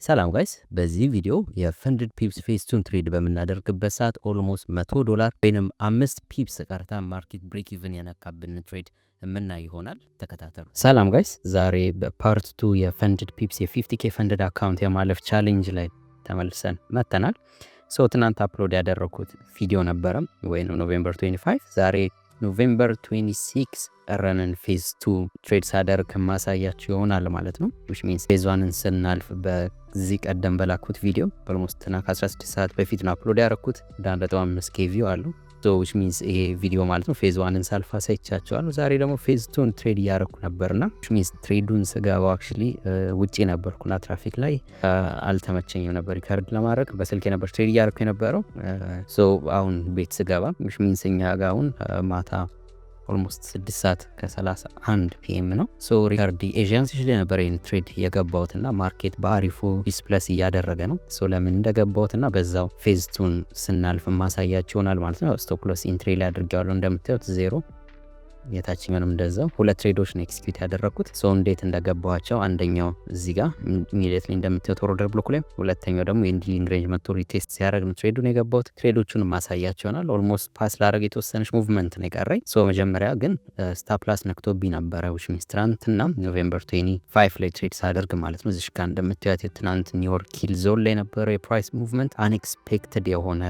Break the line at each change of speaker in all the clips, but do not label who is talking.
ሰላም ጋይስ፣ በዚህ ቪዲዮ የፈንድድ ፒፕስ ፌዝ 2 ትሬድ በምናደርግበት ሰዓት ኦልሞስት $100 ወይንም 5 ፒፕስ ቀርታ ማርኬት ብሬክ ኢቭን የነካብን ትሬድ የምናይ ይሆናል። ተከታተሉ። ሰላም ጋይስ፣ ዛሬ በፓርት 2 የፈንድድ ፒፕስ የ50k ፈንድድ አካውንት የማለፍ ቻሌንጅ ላይ ተመልሰን መጥተናል። ትናንት አፕሎድ ያደረኩት ቪዲዮ ነበረ ወይም ኖቬምበር 25። ዛሬ ኖቬምበር 26 ረንን ፌዝ 2 ትሬድ ሳደርግ ማሳያችሁ ይሆናል ማለት ነው። which means ፌዝ 1ን ስናልፍ በዚህ ቀደም በላኩት ቪዲዮ ኦልሞስት ከ16 ሰዓት በፊት ነው አፕሎድ ያደረኩት። 1.5k ቪው አለው። which means ይሄ ቪዲዮ ማለት ነው ፌዝ 1ን ሳልፍ አሳይቻችኋለሁ። ዛሬ ደግሞ ፌዝ 2ን ትሬድ እያደረኩ ነበርና which means ትሬዱን ስገባው አክቹሊ ውጪ ነበርኩና ትራፊክ ላይ አልተመቸኝም ነበር ሪከርድ ለማድረግ። በስልክ ነበር ትሬድ እያደረኩ የነበረው። አሁን ቤት ስገባ which means እኛ ጋር አሁን ማታ ኦልሞስት 6 ሰዓት ከ31 ፒኤም ነው። ሪካርድ ኤዥያን ሲሽ ላይ ነበር ይህን ትሬድ የገባሁትና ማርኬት በአሪፉ ዲስፕለስ እያደረገ ነው። ለምን እንደገባሁትና በዛው ፌዝ 2ን ስናልፍ ማሳያችሁ ይሆናል ማለት ነው። ስቶፕ ሎስ ኢንትሪ ላይ አድርጌዋለሁ እንደምታዩት 0 የታችኛውንም እንደዛው። ሁለት ትሬዶች ነው ኤክስኪዩት ያደረኩት። እንዴት እንደገባኋቸው አንደኛው እዚህ ጋር ኢሚዲየትሊ እንደምታዩት ኦርደር ብሎክ ላይ፣ ሁለተኛው ደግሞ የኢንዲንግ ሬንጅ መጥቶ ሪቴስት ሲያደርግ ነው ትሬዱን የገባሁት። ትሬዶቹን ማሳያቸው ይሆናል። ኦልሞስት ፓስ ላደርግ የተወሰነች ሙቭመንት ነው የቀረኝ። መጀመሪያ ግን ስታፕ ላስ ነክቶብኝ ነበረ which means ትናንትና ኖቬምበር 25 ላይ ትሬድ ሳደርግ ማለት ነው። እዚህ ጋር እንደምታዩት የትናንት ኒውዮርክ ኪል ዞን ላይ ነበረው የፕራይስ ሙቭመንት። አንኤክስፔክትድ የሆነ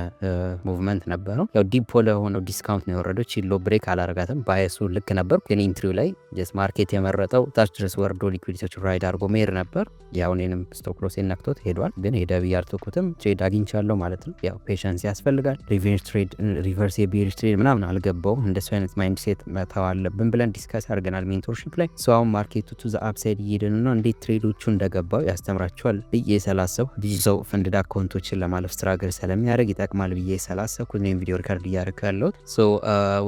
ሙቭመንት ነበረው። ያው ዲፖ ለሆነው ዲስካውንት ነው የወረደው። ቺሎ ብሬክ አላረጋትም። ባየሱ ልክ ነበር፣ ግን ኢንትሪው ላይ ጀስት ማርኬት የመረጠው ታች ድረስ ወርዶ ሊኩዊዲቲዎች ራይድ አድርጎ መሄድ ነበር። ያው እኔንም ስቶፕ ሎሴን ነክቶት ሄዷል፣ ግን ሄደ ብዬ አልተውኩትም። ትሬድ አግኝቻለሁ ማለት ነው። ያው ፔሸንስ ያስፈልጋል። ሪቨርስ ትሬድ ሪቨርስ የቤሪሽ ትሬድ ምናምን አልገባውም። እንደሱ አይነት ማይንድ ሴት መተው አለብን ብለን ዲስካስ አድርገናል ሜንቶርሺፕ ላይ። አሁን ማርኬቱ ቱ ዘ አፕሳይድ እየሄድን ነው። እንዴት ትሬዶቹ እንደገባው ያስተምራቸዋል ብዬ ስላሰብኩ ዲጂታል ፈንድድ አካውንቶችን ለማለፍ ስትራግል ስለሚያደርግ ይጠቅማል ብዬ ስላሰብኩ እኔም ቪዲዮ ሪካርድ እያደረኩ ያለሁት።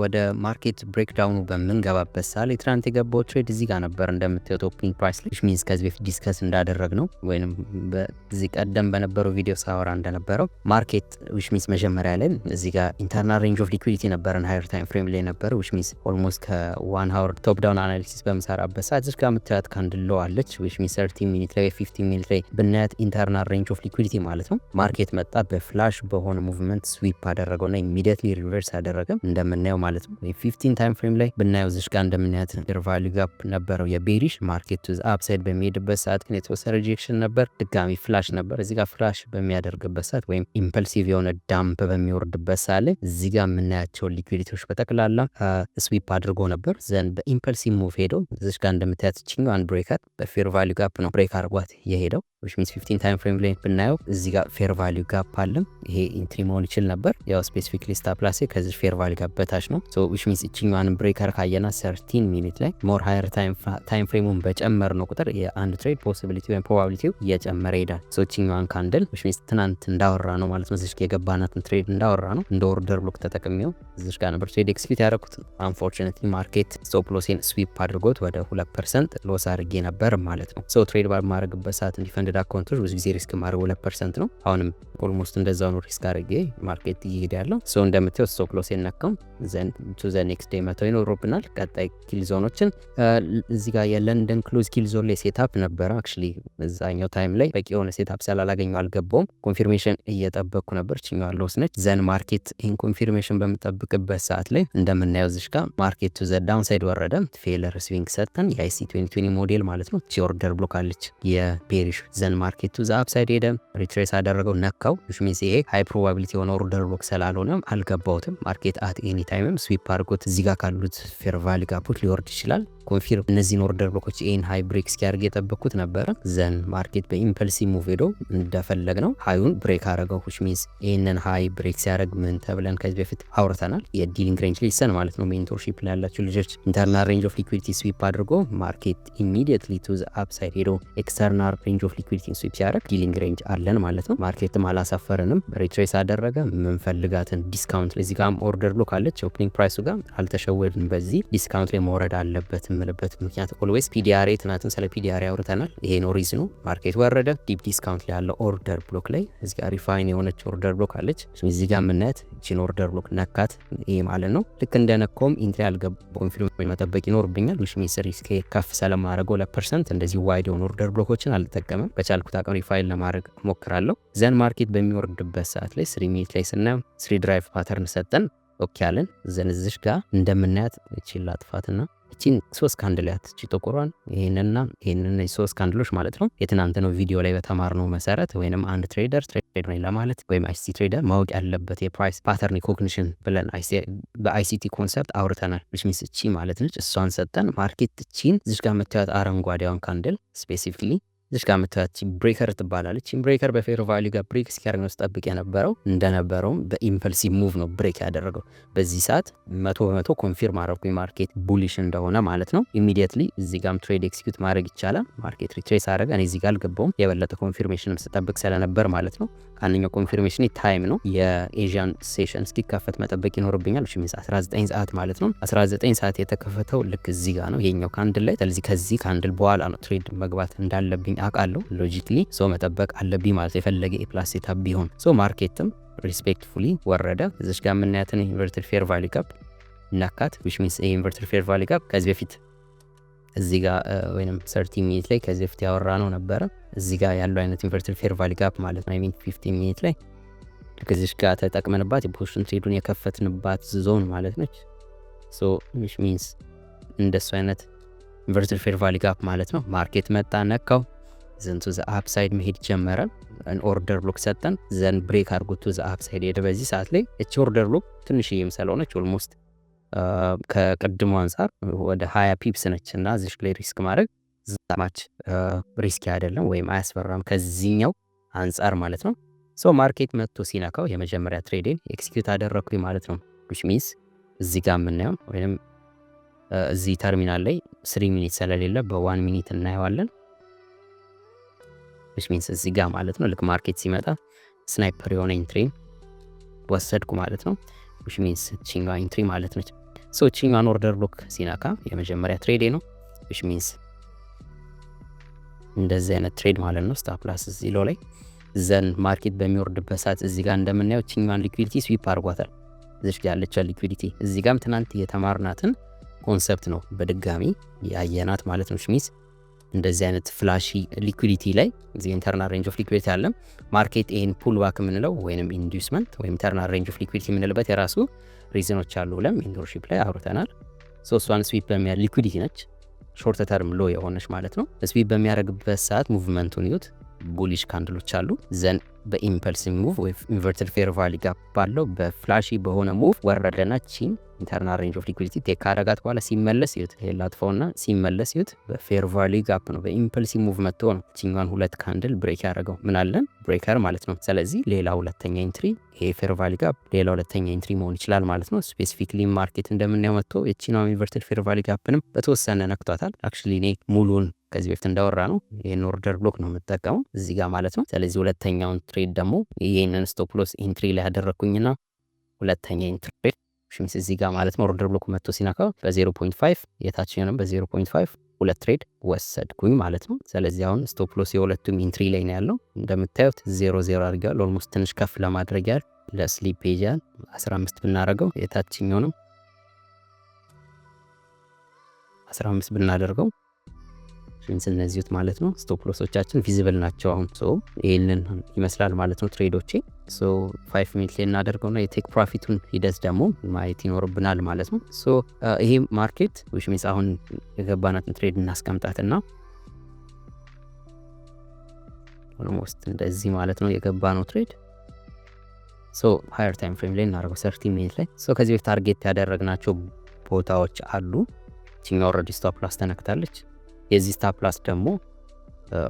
ወደ ማርኬት ብሬክዳውኑ በምንገባበት ሳለ ትናንት የገባው ትሬድ እዚህ ጋር ነበር እንደምታዩት ኦፕኒንግ ፕራይስ ላይ which means ከዚህ በፊት ዲስከስ እንዳደረግ ነው ወይንም በዚህ ቀደም በነበረው ቪዲዮ ሳወራ እንደነበረው ማርኬት which means መጀመሪያ ላይ እዚህ ጋር ኢንተርናል ሬንጅ ኦፍ ሊኩዊዲቲ ነበረን ሃየር ታይም ፍሬም ላይ ነበር which means ኦልሞስት ከ1 ሃወር ቶፕ ዳውን አናሊሲስ በምሰራበት ሰዓት እዚህ ጋር የምታዩት ካንድል ሎ አለች which means 30 ሚኒት ላይ 15 ሚኒት ላይ ብናያት ኢንተርናል ሬንጅ ኦፍ ሊኩዊዲቲ ማለት ነው። ማርኬት መጣ በፍላሽ በሆነ ሙቭመንት ስዊፕ አደረገውና ኢሚዲየትሊ ሪቨርስ አደረገ እንደምናየው ማለት ነው። 15 ታይም ፍሬም ላይ ብናየው እዚህ ጋር እንደምናያት ፌር ቫልዩ ጋፕ ነበረው የቤሪሽ ማርኬት ቱ አፕሳይድ በሚሄድበት ሰዓት ግን የተወሰነ ሪጀክሽን ነበር። ድጋሚ ፍላሽ ነበር። እዚህ ጋር ፍላሽ በሚያደርግበት ሰዓት ወይም ኢምፐልሲቭ የሆነ ዳምፕ በሚወርድበት ሰዓት ላይ እዚህ ጋር የምናያቸው ሊኩዊዲቲዎች በጠቅላላ ስዊፕ አድርጎ ነበር። ዘን በኢምፐልሲቭ ሙቭ ሄደው እዚህ ጋር እንደምታያት ችኛው አንድ ብሬከር በፌር ቫልዩ ጋፕ ነው ብሬክ አድርጓት የሄደው which means 15 ታይም ፍሬም ላይ ብናየው እዚህ ጋር ፌር ቫልዩ ጋፕ አለ። ይሄ ኢንትሪ መሆን ይችል ነበር። ያው ስፔሲፊክሊ ስታፕ ላስ ከዚህ ፌር ቫልዩ ጋፕ በታች ነው። which means እቺኛዋን ብሬከር ካየና 13 ሚኒት ላይ ሞር ሃየር ታይም ፍሬሙን በጨመር ነው ቁጥር የአንድ ትሬድ ፖሲቢሊቲ ወይም ፕሮባቢሊቲው እየጨመረ ይሄዳል። እቺኛዋን ካንድል which means ትናንት እንዳወራ ነው ማለት ነው። እዚህ ጋር የገባናትን ትሬድ እንዳወራ ነው እንደ ኦርደር ብሎክ ተጠቅሜው እዚህ ጋር ነበር ትሬድ ኤክስኪዩት ያደረኩት። አንፎርቹኔትሊ ማርኬት ስቶፕ ሎሴን ስዊፕ አድርጎት ወደ 2% ሎስ አድርጌ ነበር ማለት ነው። ትሬድ ባልማድረግበት ሰዓት እንዲፈንድድ አካውንቶች ብዙ ጊዜ ሪስክ ማድረግ 2% ነው። አሁንም ኦልሞስት እንደዛው ነው ሪስክ አድርጌ ማርኬት እየሄደ ያለው። እንደምታዩት ስቶፕ ሎሴን ነካው ዘን ቱ ዘ ኔክስት ዴይ መተው ይኖርብናል። ቀጣይ ኪል ዞኖችን እዚህ ጋር የለንደን ክሎዝ ኪል ዞን ላይ ሴታፕ ነበረ። አክቹሊ እዛኛው ታይም ላይ በቂ የሆነ ሴታፕ ስላላገኘው አልገባውም። ኮንፊርሜሽን እየጠበቅኩ ነበር። ችኛው ሎስ ነች። ዘን ማርኬት ይህን ኮንፊርሜሽን በምጠብቅበት ሰዓት ላይ እንደምናየው እዚህ ጋር ማርኬት ቱ ዘ ዳውንሳይድ ወረደ። ፌለር ስዊንግ ሰጠን። የአይሲ 2020 ሞዴል ማለት ነው። ቺ ኦርደር ብሎክ አለች የቤሪሽ። ዘን ማርኬት ቱ ዘ አፕሳይድ ሄደ። ሪትሬስ አደረገው ነካው which means ይሄ ሃይ ፕሮባቢሊቲ የሆነ ኦርደር ብሎክ ስላልሆነ አልገባውትም። ማርኬት አት ኤኒ ታይምም ስዊፕ አድርጎት እዚህ ጋር ካሉት ፌር ቫልዩ ጋፖች ሊወርድ ይችላል። ኮንፊርም እነዚህን ኦርደር ብሎኮች ኤን ሃይ ብሬክ እስኪያደርግ የጠበቅኩት ነበረ። ዘን ማርኬት በኢምፐልሲቭ ሙቭ ሄዶ እንደፈለግ ነው ሃዩን ብሬክ አደረገው which means ይህንን ሃይ ብሬክ ሲያደርግ ምን ተብለን ከዚህ በፊት አውርተናል። የዲሊንግ ሬንጅ ሊሰን ማለት ነው። ሜንቶርሺፕ ላይ ያላችሁ ልጆች ኢንተርናል ሬንጅ ኦፍ ሊኩዊዲቲ ስዊፕ አድርጎ ማርኬት ኢሚዲየትሊ ቱ ዘ አፕሳይድ ሄዶ ኤክስተርናል ሬንጅ ኦፍ ሊኩዊዲቲ ስዊፕ ሲያደርግ ዲሊንግ ሬንጅ አለን ማለት ነው። ማርኬትም አላሳፈረንም። ሪትሬስ አደረገ። ምንፈልጋትን ዲስካውንት ላይ እዚህ ጋር ኦርደር ብሎክ አለች ኦፕኒንግ ፕራይሱ ጋር አልተሸወድን። በዚህ ዲስካውንት ላይ መውረድ አለበት የምልበት ምክንያት ኦልዌይስ ፒዲአር ትናንትን ስለ ፒዲአር አውርተናል። ይሄ ነው ሪዝኑ። ማርኬት ወረደ ዲፕ ዲስካውንት ላይ ያለው ኦርደር ብሎክ ላይ እዚህ ጋር ሪፋይን የሆነች ኦርደር ብሎክ አለች። እዚህ ጋር የምናያት እቺን ኦርደር ብሎክ ነካት። ይሄ ማለት ነው ልክ እንደነካውም ኢንትሪ አልገባው ኮንፊርም መጠበቅ ይኖርብኛል። which means ሪስክ ከፍ ስለማድረገው ለፐርሰንት እንደዚህ ዋይድ የሆኑ ኦርደር ብሎኮችን አልጠቀምም። በቻልኩት አቅም ሪፋይን ለማድረግ ሞክራለሁ። ዘን ማርኬት በሚወርድበት ሰዓት ላይ 3 ሚኒት ላይ ስናየው 3 ድራይቭ ፓተርን ሰጠን። ኦኬ አለን። ዘን እዚሽ ጋር እንደምናያት እቺን ላጥፋትና እቺን 3 ካንድላት እቺ ጥቁሯን ይሄንና 3 ካንድሎች ማለት ነው የትናንትናው ቪዲዮ ላይ በተማርነው መሰረት ወይንም አንድ ትሬደር ነኝ ለማለት ወይም አይሲቲ ትሬደር ማወቅ ያለበት የፕራይስ ፓተርን ሪኮግኒሽን ብለን በአይሲቲ ኮንሰፕት አውርተናል። which means እቺ ማለት ነች። እሷን ሰጠን ማርኬት እቺን እዚሽ ጋር የምታዩት አረንጓዴዋን ካንድል ስፔሲፊካሊ እዚሽ ጋር የምታዩት ብሬከር ትባላለች። ብሬከር በፌር ቫልዩ ጋር ብሬክ ሲያደርግ ነው ስጠብቅ የነበረው እንደነበረውም በኢምፐልሲቭ ሙቭ ነው ብሬክ ያደረገው። በዚህ ሰዓት 100% ኮንፊርም አደረኩኝ ማርኬት ቡሊሽ እንደሆነ ማለት ነው። ኢሚዲየትሊ እዚህ ጋርም ትሬድ ኤክሲኪዩት ማድረግ ይቻላል። ማርኬት ሪትሬስ አደረገ። እኔ እዚህ ጋር አልገባውም የበለጠ ኮንፊርሜሽንም ስጠብቅ ስለነበር ማለት ነው። አንደኛው ኮንፊርሜሽን ታይም ነው። የኤዥያን ሴሽን እስኪከፈት መጠበቅ ይኖርብኛል። which means 19 ሰዓት ማለት ነው። 19 ሰዓት የተከፈተው ልክ እዚህ ጋር ነው የኛው ካንድል ላይ። ስለዚህ ከዚህ ካንድል በኋላ ነው ትሬድ መግባት እንዳለብኝ አውቃለሁ። ሎጂክሊ ሶ መጠበቅ አለብኝ ማለት የፈለገ ኤፕላስ ሴታፕ ቢሆን። ሶ ማርኬትም ሪስፔክትፉሊ ወረደ። እዚሽ ጋር የምናያትን ኢንቨርትድ ፌር ቫልዩ ጋፕ ነካት። which means ኢንቨርትድ ፌር ቫልዩ ጋፕ ከዚህ በፊት እዚህ ጋር ወይንም 30 ሚኒት ላይ ከዚህ በፊት ያወራ ነው ነበረ። እዚህ ጋር ያለው አይነት ኢንቨርትድ ፌር ቫልዩ ጋፕ ማለት ነው። 15 ሚኒት ላይ ከዚህ ጋር ተጠቅመንባት የፖዚሽን ትሬዱን የከፈትንባት ዞን ማለት ነች። ሶ which means እንደሱ አይነት ኢንቨርትድ ፌር ቫልዩ ጋፕ ማለት ነው። ማርኬት መጣ ነካው ዘን ቱ ዘ አፕሳይድ መሄድ ጀመረ። ኦርደር ብሎክ ሰጠን ዘን ብሬክ አድርጎ ቱ ዘ አፕሳይድ ሄደ። በዚህ ሰዓት ላይ እቺ ኦርደር ብሎክ ትንሽዬም ስለሆነች ኦልሞስት ከቅድሙ አንጻር ወደ 20 ፒፕስ ነች እና እዚሽ ላይ ሪስክ ማድረግ ዛማች ሪስክ አይደለም ወይም አያስፈራም ከዚህኛው አንጻር ማለት ነው። ሶ ማርኬት መጥቶ ሲነካው የመጀመሪያ ትሬድን ኤክሲኪዩት አደረኩኝ ማለት ነው። which means እዚህ ጋር የምናየው ወይም እዚህ ተርሚናል ላይ 3 ሚኒት ስለሌለ በ1 ሚኒት እናየዋለን። which means እዚህ ጋር ማለት ነው ልክ ማርኬት ሲመጣ ስናይፐር የሆነ ኢንትሪ ወሰድኩ ማለት ነው። which means ቺንጋ ኢንትሪ ማለት ነች። ሶ ቺንጋን ኦርደር ብሎክ ሲነካ የመጀመሪያ ትሬድ ነው። which means እንደዚህ አይነት ትሬድ ማለት ነው። ስታፕ ላስ እዚህ ሎ ላይ ዘን ማርኬት በሚወርድበት ሰዓት እዚህ ጋር እንደምናየው ቺንጋን ሊኩዊዲቲ ስዊፕ አድርጓታል። እዚህ ጋር ያለችው ሊኩዊዲቲ እዚህ ጋርም ትናንት የተማርናትን ኮንሰፕት ነው በድጋሚ ያየናት ማለት ነው። which means እንደዚህ አይነት ፍላሺ ሊኩዊዲቲ ላይ እዚህ ኢንተርናል ሬንጅ ኦፍ ሊኩዊዲቲ አለ። ማርኬት ይሄን ፑል ባክ የምንለው ወይንም ኢንዱስመንት ወይም ኢንተርናል ሬንጅ ኦፍ ሊኩዊዲቲ የምንልበት የራሱ ሪዝኖች አሉ ብለን ሜንቶርሺፕ ላይ አውርተናል። ሶ እሷን ስዊፕ በሚያደርግ ሊኩዊዲቲ ነች ሾርት ተርም ሎ የሆነች ማለት ነው። ስዊፕ በሚያደርግበት ሰዓት ሙቭመንቱን ይዩት። ቡሊሽ ካንድሎች አሉ። ዘን በኢምፐልሲቭ ሙቭ ወይ ኢንቨርትድ ፌር ቫልዩ ጋፕ ባለው በፍላሺ በሆነ ሙቭ ወረደና ቺን ኢንተርናል ሬንጅ ኦፍ ሊኩዊዲቲ ቴክ ካረጋት በኋላ ሲመለስ ይዩት። ላጥፋውና ሲመለስ ይዩት። በፌር ቫልዩ ጋፕ ነው በኢምፐልሲቭ ሙቭ መጥቶ ነው ቺንጋን ሁለት ካንድል ብሬክ ያደረገው። ምን አለን ብሬከር ማለት ነው። ስለዚህ ሌላ ሁለተኛ ኢንትሪ ይሄ ፌር ቫልዩ ጋፕ ሌላ ሁለተኛ ኢንትሪ መሆን ይችላል ማለት ነው። ስፔሲፊክሊ ማርኬት እንደምናየው መጥቶ የቺናው ኢንቨርትድ ፌር ቫልዩ ጋፕንም በተወሰነ ነክቷታል። አክቹሊ እኔ ሙሉን ከዚህ በፊት እንዳወራ ነው ይሄን ኦርደር ብሎክ ነው የምጠቀመው እዚህ ጋር ማለት ነው። ስለዚህ ሁለተኛውን ትሬድ ደግሞ ይሄንን ስቶፕ ሎስ ኢንትሪ ላይ ያደረኩኝና ሁለተኛ ኢንትሪ ሽምስ እዚህ ጋር ማለት ነው ኦርደር ብሎክ መጥቶ ሲነካው በ0.5 የታችኛው በ0.5 ሁለት ትሬድ ወሰድኩኝ ማለት ነው። ስለዚህ አሁን ስቶፕ ሎስ የሁለቱም ኢንትሪ ላይ ነው ያለው። እንደምታዩት 0.0 አድርጋል። ኦልሞስት ትንሽ ከፍ ለማድረግ ያህል ለስሊፕ ፔጅን 15 ብናደርገው የታችኛውንም 15 ብናደርገው እነዚህት ማለት ነው ስቶፕ ሎሶቻችን ቪዚብል ናቸው። አሁን ሶ ይሄንን ይመስላል ማለት ነው ትሬዶቼ። ሶ 5 ሚኒት ላይ እናደርገውና የቴክ ፕሮፊቱን ሂደት ደግሞ ማየት ይኖርብናል ማለት ነው። ሶ ይሄ ማርኬት which means አሁን የገባናትን ትሬድ እናስቀምጣትና ኦልሞስት እንደዚህ ማለት ነው የገባነው ትሬድ። ሶ ሃየር ታይም ፍሬም ላይ እናደርገው 30 ሚኒት ላይ። ሶ ከዚህ በፊት ታርጌት ያደረግናቸው ቦታዎች አሉ። ቺኛ ኦልሬዲ ስቶፕ ሎስ ተነክታለች። የዚህ ስቶፕ ሎስ ደግሞ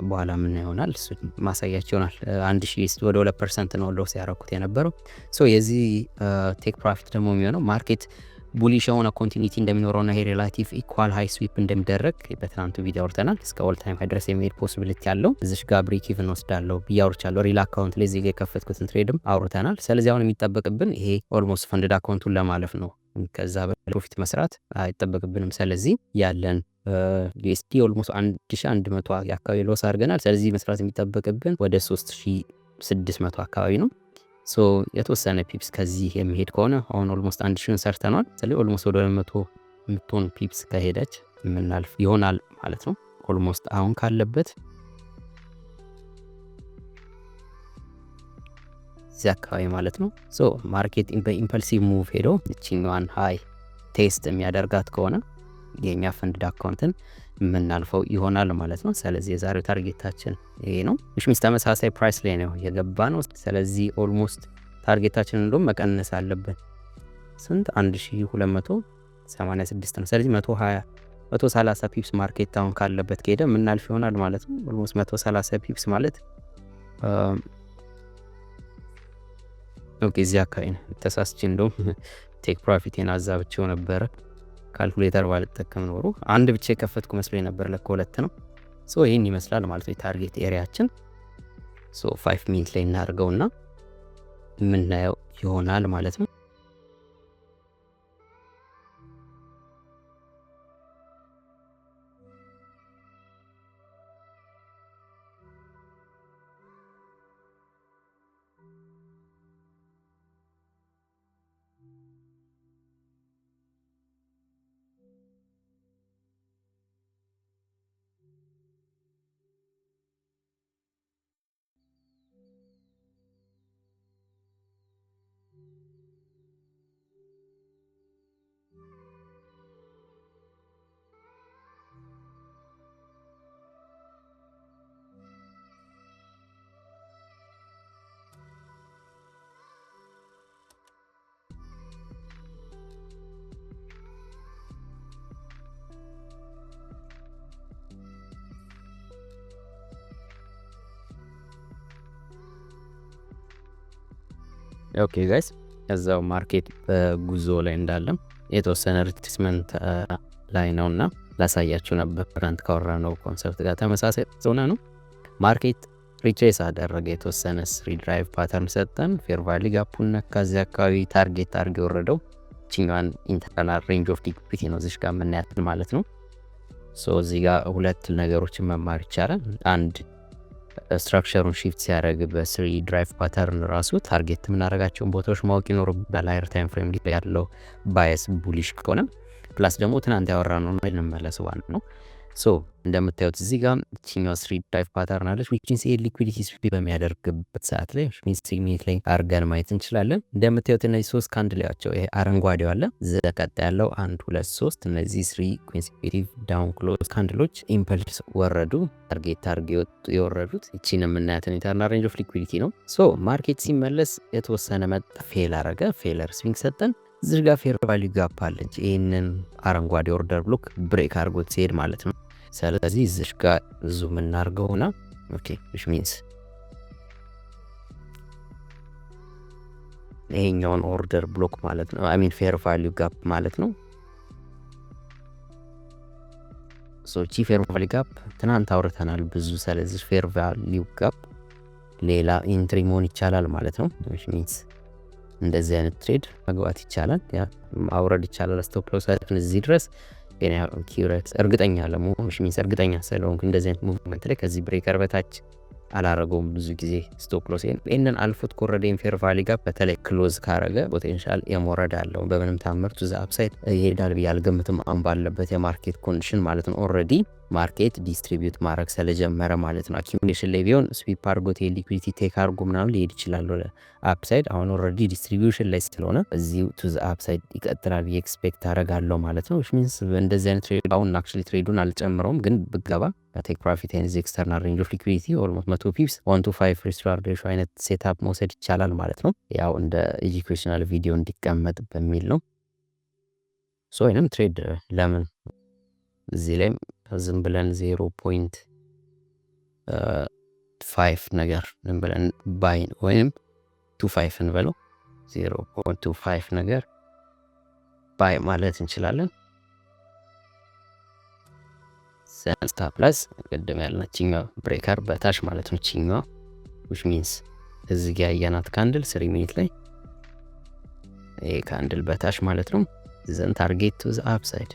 በኋላ ምን ይሆናል እሱ ማሳያችሁ ይሆናል። 1000 ወደ 2% ነው ሎስ ያደረኩት የነበረው። ሶ የዚህ ቴክ ፕሮፊት ደግሞ የሚሆነው ማርኬት ቡሊሽ የሆነ ኮንቲኒቲ እንደሚኖረውና ይሄ ሪላቲቭ ኢኳል ሃይ ስዊፕ እንደሚደረግ በትናንቱ ቪዲዮ አውርተናል። እስከ ኦል ታይም ሃይ ድረስ የሚሄድ ፖሲቢሊቲ ያለው እዚሽ ጋር ብሬክ ኢቭን ወስዳለሁ ብያወርቻለሁ። ሪል አካውንት ላይ እዚህ ጋር የከፈትኩትን ትሬድም አውርተናል። ስለዚህ አሁን የሚጠበቅብን ይሄ ኦልሞስት ፈንድድ አካውንቱን ለማለፍ ነው። ከዛ በፕሮፊት መስራት አይጠበቅብንም። ስለዚህ ያለን ዩኤስዲ ኦልሞስት 1100 አካባቢ ሎስ አድርገናል። ስለዚህ መስራት የሚጠበቅብን ወደ 3600 አካባቢ ነው። ሶ የተወሰነ ፒፕስ ከዚህ የሚሄድ ከሆነ አሁን ኦልሞስት 1000 ሰርተናል። ስለዚህ ኦልሞስት ወደ 100 የምትሆን ፒፕስ ከሄደች የምናልፍ ይሆናል ማለት ነው። ኦልሞስት አሁን ካለበት እዚህ አካባቢ ማለት ነው። ሶ ማርኬት በኢምፐልሲቭ ሙቭ ሄዶ እቺኛዋን ሃይ ቴስት የሚያደርጋት ከሆነ የኛ ፈንድ አካውንትን የምናልፈው ይሆናል ማለት ነው። ስለዚህ የዛሬው ታርጌታችን ይሄ ነው። ሚስ ተመሳሳይ ፕራይስ ላይ ነው የገባ ነው። ስለዚህ ኦልሞስት ታርጌታችን እንደውም መቀነስ አለብን። ስንት 1286 ነው። ስለዚህ 130 ፒፕስ ማርኬት አሁን ካለበት ከሄደ የምናልፍ ይሆናል ማለት ነው። ኦልሞስት 130 ፒፕስ ማለት ኦኬ እዚህ አካባቢ ነው። ተሳስቼ እንደውም ቴክ ፕሮፊቴን አዛብቼው ነበረ። ካልኩሌተር ባልጠቀም ኖሮ አንድ ብቻ የከፈትኩ መስሎኝ ነበር። ለካ ሁለት ነው። ሶ ይሄን ይመስላል ማለት ነው የታርጌት ኤሪያችን። ሶ 5 ሚኒት ላይ እናድርገውና የምናየው ይሆናል ማለት ነው። ኦኬ ጋይስ እዛው ማርኬት በጉዞ ላይ እንዳለም የተወሰነ ሪትሪስመንት ላይ ነውና ላሳያችሁ ነበር። ፕራንት ካወራ ነው ኮንሰፕት ጋር ተመሳሳይ ዞና ነው። ማርኬት ሪትሬስ አደረገ። የተወሰነ ስሪ ድራይቭ ፓተርን ሰጠን። ፌር ቫሊ ጋፑን ነካ። እዚህ አካባቢ ታርጌት አድርገው ወረደው። ቺኛን ኢንተርናል ሬንጅ ኦፍ ሊኩዊዲቲ ነው እዚህ ጋር የምናያት ማለት ነው። ሶ እዚህ ጋር ሁለት ነገሮችን መማር ይቻላል። አንድ ስትራክቸሩን ሺፍት ሲያደርግ በስሪ ድራይቭ ፓተርን ራሱ ታርጌት የምናደርጋቸውን ቦታዎች ማወቅ ይኖርብናል። ሃየር ታይም ፍሬም ላይ ያለው ባየስ ቡሊሽ ከሆነ ፕላስ ደግሞ ትናንት ያወራነው ነው እንመለስ ዋን ነው። ሶ እንደምታዩት እዚህ ጋር እቺኛው ስሪ ድራይቭ ፓተርን አለች which means ሊኩዊዲቲ ስፒድ በሚያደርግበት ሰዓት ላይ which means ሲግኒፊካንት ላይ አርገን ማየት እንችላለን። እንደምታዩት እነዚህ ሶስት ካንድላቸው ይሄ አረንጓዴው አለ ዘቀጥ ያለው 1 2 3 እነዚህ ስሪ ኮንሲኩቲቭ ዳውን ክሎዝ ካንድሎች ኢምፐልስ ወረዱ። ታርጌት የወረዱት እቺን የምናያትን ኢንተርናል ሬንጅ ኦፍ ሊኩዊዲቲ ነው። ሶ ማርኬት ሲመለስ የተወሰነ መጣ ፌል አረገ። ፌለር ስዊንግ ሰጠን። እዚህ ጋር ፌር ቫልዩ ጋፕ አለች። ይሄንን አረንጓዴ ኦርደር ብሎክ ብሬክ አድርጎት ሲሄድ ማለት ነው። ስለዚህ እዚህ ጋር ዙም እናርገውና ኦኬ which means ይሄኛውን ኦርደር ብሎክ ማለት ነው አይ ሚን ፌር ቫልዩ ጋፕ ማለት ነው። ሶ ቺ ፌር ቫልዩ ጋፕ ትናንት አውርተናል ብዙ። ስለዚህ ፌር ቫልዩ ጋፕ ሌላ ኢንትሪ መሆን ይቻላል ማለት ነው which means እንደዚህ አይነት ትሬድ መግባት ይቻላል። ያ ማውረድ ይቻላል። ስቶፕ ሎሳችን እዚህ ድረስ ግን ያው ኪውሬት እርግጠኛ ለመሆን ሚንስ እርግጠኛ ስለሆንኩ እንደዚህ አይነት ሙቭመንት ላይ ከዚህ ብሬከር በታች አላረገውም ብዙ ጊዜ ስቶፕ ሎስ ይሄንን አልፎት ኮረደ ፌር ቫሊ ጋር በተለይ ክሎዝ ካረገ ፖቴንሻል የመውረድ አለው። በምንም ታምር ቱ ዘ አፕሳይድ ይሄዳል ብዬ አልገምትም አሁን ባለበት የማርኬት ኮንዲሽን ማለት ነው። ኦልሬዲ ማርኬት ዲስትሪቢዩት ማድረግ ስለጀመረ ማለት ነው። አኪሙሌሽን ላይ ቢሆን ስዊፕ አድርጎት ሊኩዊዲቲ ቴክ አድርጎ ምናምን ሊሄድ ይችላል ወደ አፕሳይድ። አሁን ኦልሬዲ ዲስትሪቢዩሽን ላይ ስለሆነ እዚሁ ቱ ዘ አፕሳይድ ይቀጥላል ብዬ ኤክስፔክት አደርጋለሁ ማለት ነው። which means እንደዚህ አይነት ትሬድ አሁን አክቹሊ ትሬዱን አልጨምረውም፣ ግን ብገባ ቴክ ፕሮፊት ኤንድ ኤክስተርናል ሬንጅ ኦፍ ሊኩዊዲቲ ኦልሞስት 100 ፒፕስ 1 to 5 ሪስቶር ሬሾ አይነት ሴትአፕ መውሰድ ይቻላል ማለት ነው። ያው እንደ ኤጁኬሽናል ቪዲዮ እንዲቀመጥ በሚል ነው። ሶ ወይንም ትሬድ ለምን እዚህ ላይ ዝም ብለን 0.5 ነገር ዝም ብለን ባይ ወይም 25 እንበለው 0.25 ነገር ባይ ማለት እንችላለን። ሰንስታ ፕላስ ቅድም ያልናችኛው ብሬከር በታች ማለት ነው። ቺኛው which means እዚህ ጋር ያያናት ካንድል 3 ሚኒት ላይ ይሄ ካንድል በታች ማለት ነው። ዘን ታርጌት ቱ ዘ አፕሳይድ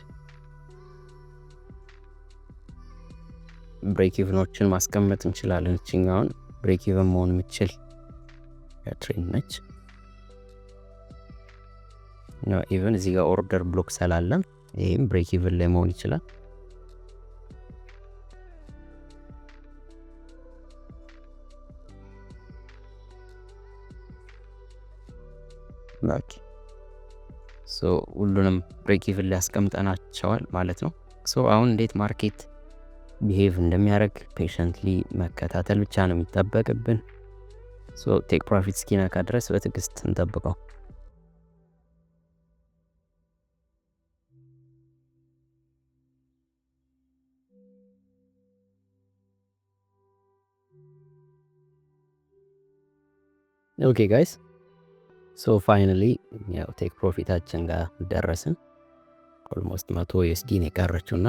ብሬክ ኢቭኖችን ማስቀመጥ እንችላለን። እችኛውን ብሬክ ኢቭን መሆን የምችል ትሬንድ ነች። ኢቭን እዚህ ጋር ኦርደር ብሎክ ስላለን ይህም ብሬክ ኢቭን ላይ መሆን ይችላል። ሶ ሁሉንም ብሬክ ኢቭን ላይ አስቀምጠናቸዋል ማለት ነው። ሶ አሁን እንዴት ማርኬት ቢሄቭ እንደሚያደርግ ፔሸንትሊ መከታተል ብቻ ነው የሚጠበቅብን። ሶ ቴክ ፕሮፊት እስኪነካ ድረስ በትዕግስት እንጠብቀው። ኦኬ ጋይስ ሶ ፋይናሊ ያው ቴክ ፕሮፊታችን ጋር ደረስን። ኦልሞስት 100 USD ነው የቀረችውና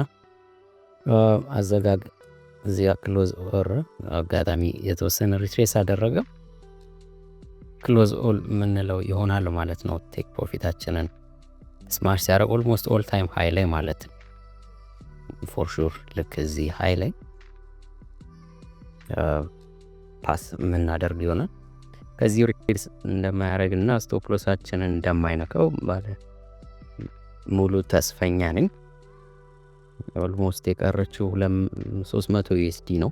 አዘጋግ እዚያ ክሎዝ ኦር አጋጣሚ የተወሰነ ሪትሬስ አደረገ። ክሎዝ ኦል ምንለው ይሆናል ማለት ነው። ቴክ ፕሮፊታችንን ስማሽ ሲያደርግ ኦልሞስት ኦል ታይም ሃይ ላይ ማለት ፎር ሹር ልክ እዚህ ሃይ ላይ ፓስ የምናደርግ ይሆናል። ከዚህ ሪትሬስ እንደማያደርግና ስቶፕ ሎሳችንን እንደማይነካው ባለ ሙሉ ተስፈኛ ነኝ። ኦልሞስት የቀረችው 300 USD ነው።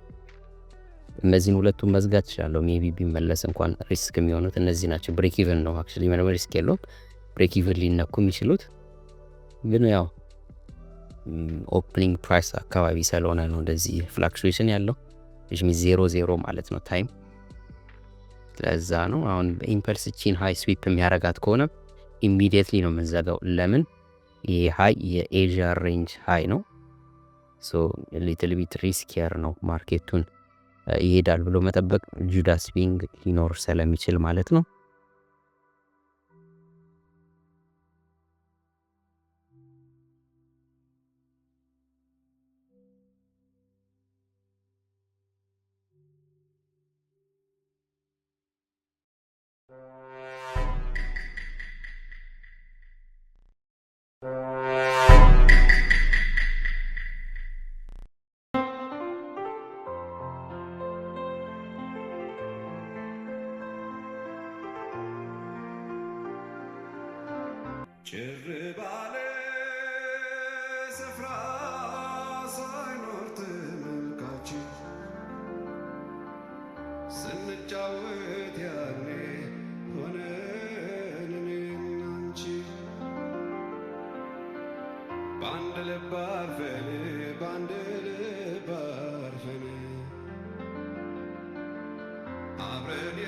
እነዚህን ሁለቱን መዝጋት ይችላል። ሜቢ ቢመለስ እንኳን ሪስክ የሚሆኑት እነዚህ ናቸው። ብሬክ ኢቭን ነው አክቹሊ ምንም ሪስክ የለውም። ብሬክ ኢቭን ሊነኩ የሚችሉት ግን ያው ኦፕኒንግ ፕራይስ አካባቢ ስለሆነ ነው እንደዚህ ፍላክቹዌሽን ያለው እሺ 00 ማለት ነው ታይም። ለዛ ነው አሁን በኢምፐልስ ቺን ሃይ ስዊፕ የሚያረጋት ከሆነ ኢሚዲየትሊ ነው የምንዘጋው። ለምን ይሄ ሃይ የኤዥያ ሬንጅ ሃይ ነው። ሶ ሊትል ቢት ሪስኪየር ነው ማርኬቱን ይሄዳል ብሎ መጠበቅ ጁዳስ ስዊንግ ሊኖር ስለሚችል ማለት ነው።
ጭር ባለ ስፍራ ሳይኖር ተመልካች ስንጫወት ያኔ ሆነን እኔና አንቺ በአንድ ልብ አርፈን በአንድ ልብ አርፈን አብረን